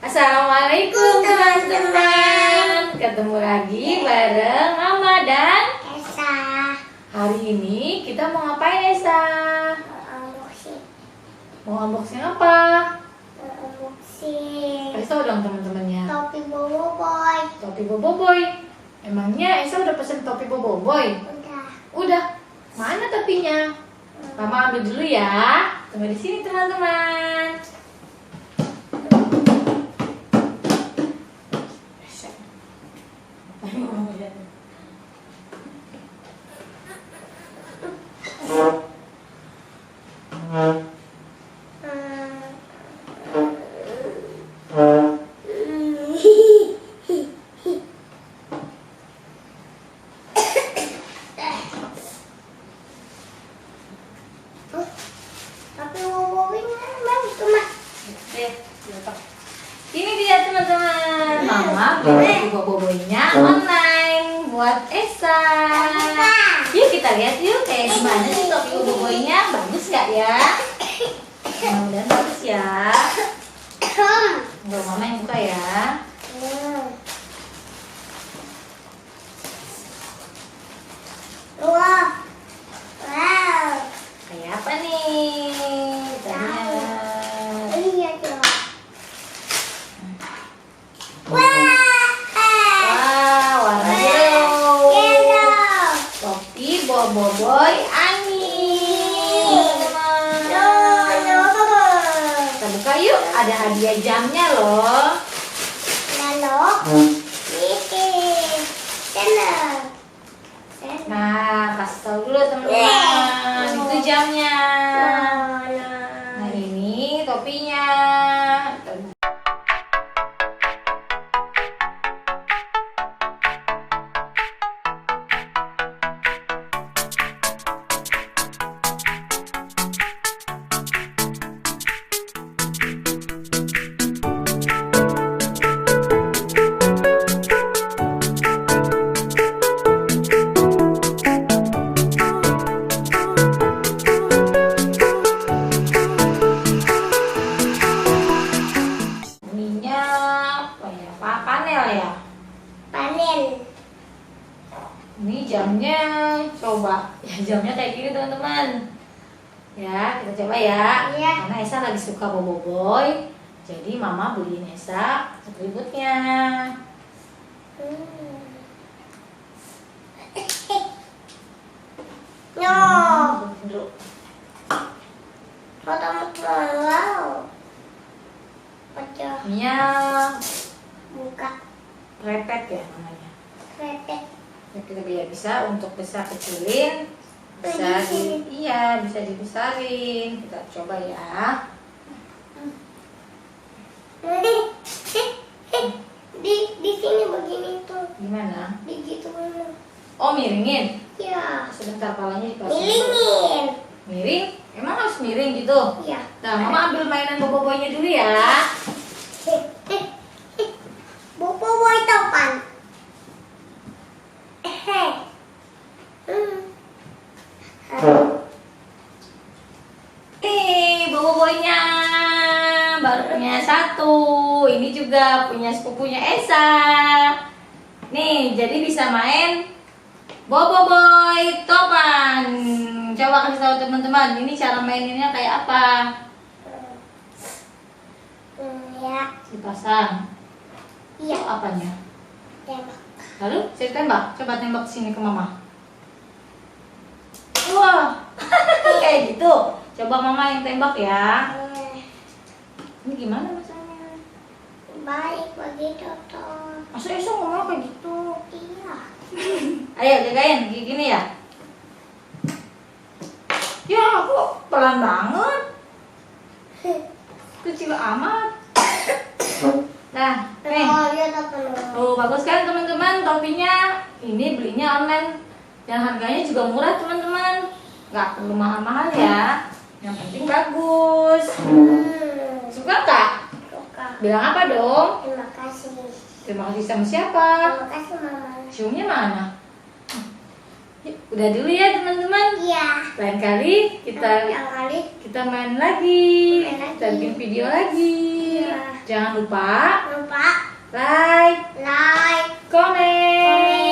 Assalamualaikum teman-teman. Ketemu lagi bareng Mama dan Esa. Hari ini kita mau ngapain, Esa? Unboxing. Mau unboxing apa? Unboxing. Kasih tau dong teman-temannya. Topi Bobo Boy. Topi Bobo Boy. Emangnya Esa udah pesen topi Bobo Boy? Udah. Udah. Mana topinya? Mama ambil dulu ya. Tunggu di sini teman-teman. Tapi Bobo ini itu mah. Ini dia teman-teman. Mama beli Bobo Boy-nya online buat Esa. Yuk kita lihat yuk kayak gimana sih topi Bobo Boy-nya. Bagus nggak ya? Mudah-mudahan bagus ya. Nggak Mama yang buka ya. Wow. Wow. Kayak apa nih? Tanya. Lihat dong. Wah, warna yellow. Yellow. Topi Bobo Boy Ani. Kita buka yuk. Ada hadiah jamnya loh. Lalu, channel. Nah, kasih tahu dulu teman-teman. Itu jamnya. Nah, ini topinya. Ininya apa ya? Panel ya. Panel. Ini jamnya, coba. Ya jamnya kayak gini teman-teman. Ya, kita coba ya. Iya. Karena Esa lagi suka Bobo Boy. Jadi Mama beliin Esa atributnya. No. Dulu. Wow. Pecah. Ininya Buka. repet ya namanya. Kretek. Ya, kita biar bisa untuk besar kecilin. Bisa iya bisa dibesarin. Kita coba ya. Di sini begini tuh. Gimana? Di gitu mana? Oh, miringin. Ya. Sebentar palanya dipasang. Milingin. Miring? Emang harus miring gitu? Ya. Nah, Mama ambil mainan Bobo Boy-nya dulu ya. Bobo Boy topan. Bobo Boy-nya baru punya satu. Ini juga punya sepupunya Esa. Nih, jadi bisa main Bobo Boy topan. Coba kasih tahu teman-teman, ini cara maininnya kayak apa? Ya. Dipasang. Iya. Itu apanya? Tembak. Lalu saya tembak. Coba tembak sini ke Mama. Wah, kayak gitu. Coba Mama yang tembak ya. Ini gimana masanya? Baik begitu toh. Masa Esa ngomong kayak gitu? Iya. Ayo jagain, gini ya. Ya aku pelan banget. Kecil amat. Nah, nih. Oh, lihat apa lo? Tuh, bagus kan teman-teman topinya? Ini belinya online. Dan harganya juga murah teman-teman. Nggak perlu mahal-mahal ya. Yang penting bagus. Suka nggak? Suka. Bilang apa dong? Terima kasih. Terima kasih sama siapa? Terima kasih mama. Ciumnya mana? Yuk, udah dulu ya teman-teman. Iya. Lain kali kita Yang kali main lagi. Main lagi. Kita bikin video lagi. Iya. Jangan lupa Lupa like, like, comment,